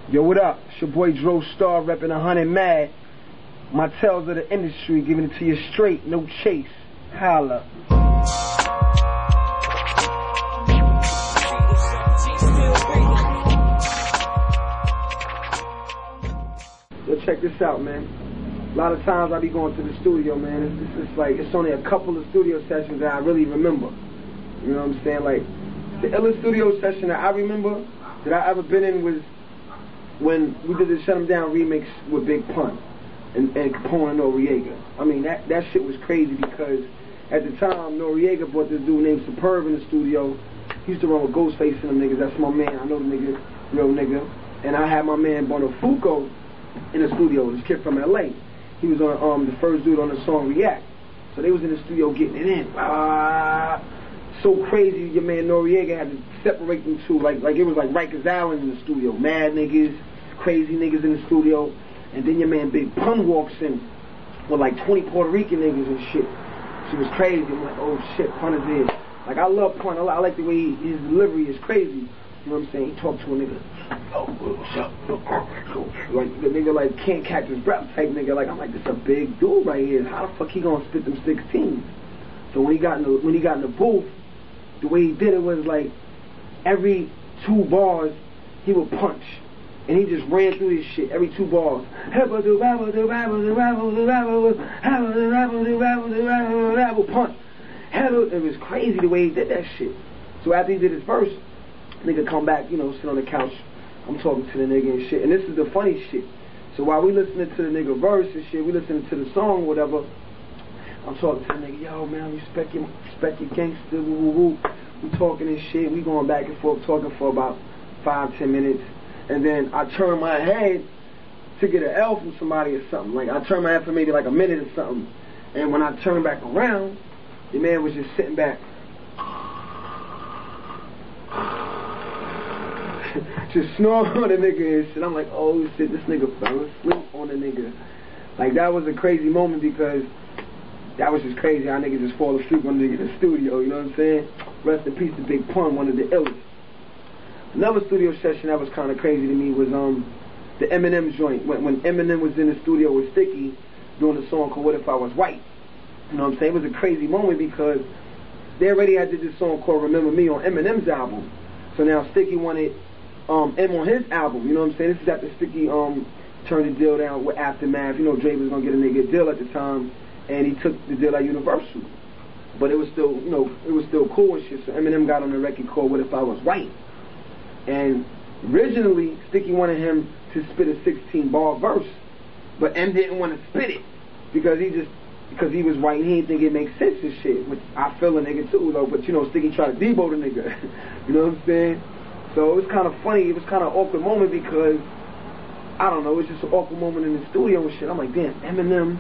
Yo, what up? It's your boy Dro Star repping 100 Mad. My tales of the industry, giving it to you straight, no chase. Holla. Yo, check this out, man. A lot of times I be going to the studio, man. It's like, it's only a couple of studio sessions that I really remember. You know what I'm saying? Like, the illest studio session that I remember that I ever been in was when we did the Shut 'Em Down remix with Big Pun and Capone and Noriega. I mean, that shit was crazy because at the time, Noriega brought this dude named Superb in the studio. He used to run with Ghostface and them niggas. That's my man. I know the nigga, real nigga. And I had my man Bonafuco in the studio, this kid from LA. He was on the first dude on the song React. So they was in the studio getting it in. So crazy, your man Noriega had to separate them two, like it was like Rikers Island in the studio. Mad niggas, crazy niggas in the studio, and then your man Big Pun walks in with like 20 Puerto Rican niggas and shit. She was crazy. I'm like, oh shit, Pun is here. Like, I love Pun. I like the way his delivery is crazy. You know what I'm saying? He talked to a nigga, like the nigga like can't catch his breath type nigga. Like, I'm like, this a big dude right here. How the fuck he gonna spit them 16s? So when he got in the booth, the way he did it was like every 2 bars he would punch, and he just ran through his shit every 2 bars. Punch. It was crazy the way he did that shit. So after he did his verse, nigga come back, you know, sit on the couch. I'm talking to the nigga and shit, and this is the funny shit. So while we listening to the nigga verse and shit, we listening to the song, whatever. I'm talking to the nigga, yo man, respect your gangster, woo woo woo. We talking and shit, we going back and forth talking for about 5-10 minutes, and then I turn my head to get an L from somebody or something. Like, I turn my head for maybe like a minute or something, and when I turn back around, the man was just sitting back, just snoring on the nigga and shit. I'm like, oh shit, this nigga fell asleep on the nigga. Like, that was a crazy moment because that was just crazy how niggas just fall asleep on the nigga in the studio, you know what I'm saying? Rest in peace to Big Pun, one of the illest. Another studio session that was kind of crazy to me was the Eminem joint. When Eminem was in the studio with Sticky doing a song called What If I Was White. You know what I'm saying? It was a crazy moment because they already had did this song called Remember Me on Eminem's album. So now Sticky wanted M on his album, you know what I'm saying? This is after Sticky turned the deal down with Aftermath. You know, Dre was going to get a nigga a deal at the time, and he took the deal at Universal. But it was still, you know, it was still cool and shit. So Eminem got on the record called What If I Was White? And originally, Sticky wanted him to spit a 16-bar verse, but M didn't want to spit it because he was white and he didn't think it made sense and shit, which I feel a nigga too, though. But you know, Sticky tried to debo the nigga. You know what I'm saying? So it was kind of funny. It was kind of an awkward moment because, I don't know, it was just an awkward moment in the studio and shit. I'm like, damn, Eminem,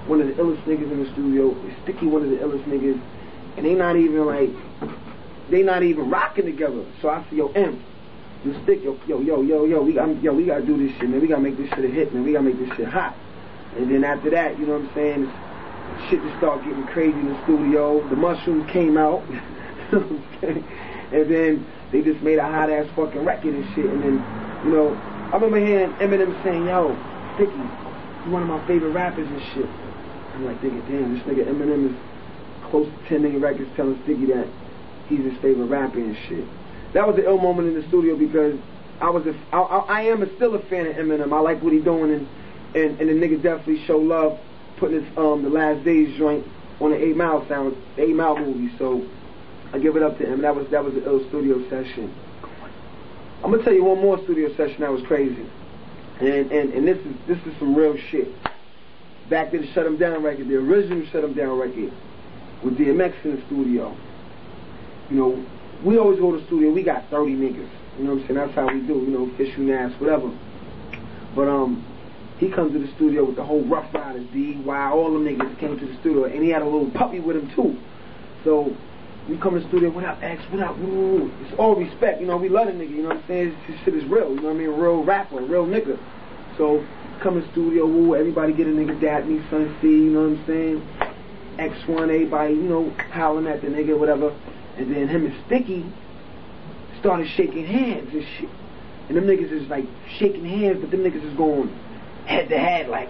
one of the illest niggas in the studio, is Sticky, one of the illest niggas, and they not even rocking together. So I say, yo, M, you Stick, yo, we gotta do this shit, man. We gotta make this shit a hit, man. We gotta make this shit hot. And then after that, you know what I'm saying, shit just started getting crazy in the studio. The mushrooms came out, you know what I'm saying? And then they just made a hot ass fucking record and shit. And then, you know, I remember hearing Eminem saying, yo, Sticky, you're one of my favorite rappers and shit. I'm like, damn, this nigga Eminem is close to 10 million records telling Sticky that he's his favorite rapper and shit. That was an ill moment in the studio because I am still a fan of Eminem. I like what he's doing, and the nigga definitely show love putting his The Last Days joint on the 8 Mile movie. So I give it up to him. That was an ill studio session. I'm gonna tell you one more studio session that was crazy, and this is some real shit. Back to the Shut 'Em Down record, the original Shut 'Em Down record, with DMX in the studio. You know, we always go to the studio, we got 30 niggas. You know what I'm saying? That's how we do, you know, Fishy Nass, whatever. But he comes to the studio with the whole Rough Riders, D.Y., all them niggas came to the studio, and he had a little puppy with him too. So we come to the studio, what up, X, what up, woo. It's all respect, you know, we love the nigga, you know what I'm saying? This shit is real, you know what I mean? Real rapper, real nigga. So come to the studio, woo, everybody get a nigga dap, me, Son C, you know what I'm saying? X1, everybody, you know, howling at the nigga, whatever. And then him and Sticky started shaking hands and shit. and them niggas is like shaking hands, but them niggas is going head to head like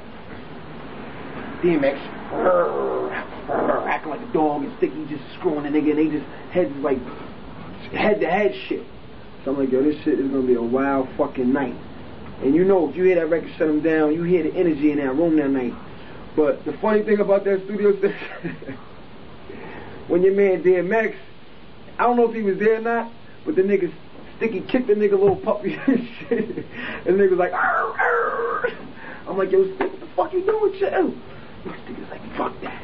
DMX, acting like a dog, and Sticky just screwing the nigga, and they just heads like head to head shit. So I'm like, yo, this shit is gonna be a wild fucking night. And you know, if you hear that record shut them down, you hear the energy in that room that night. But the funny thing about that studio session, when your man DMX, I don't know if he was there or not, but the niggas, Sticky kicked the nigga little puppy and shit. And the nigga was like, arr, arr. I'm like, yo, Sticky, what the fuck you doing, chill? Sticky's like, fuck that.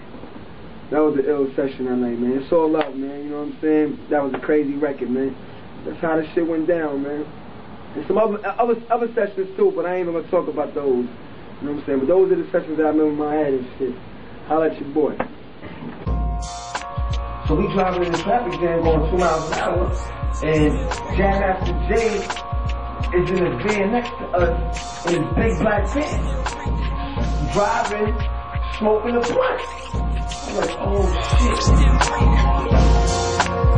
That was the ill session that night, man. It's all love, man, you know what I'm saying? That was a crazy record, man. That's how the shit went down, man. And some other sessions too, but I ain't even gonna talk about those. You know what I'm saying? But those are the sessions that I remember in my head and shit. Holla at your boy. So we driving in the traffic jam going 2 miles an hour, and Jam Master Jay is in his van next to us in his big black van. Driving, smoking a blunt. I'm like, oh shit.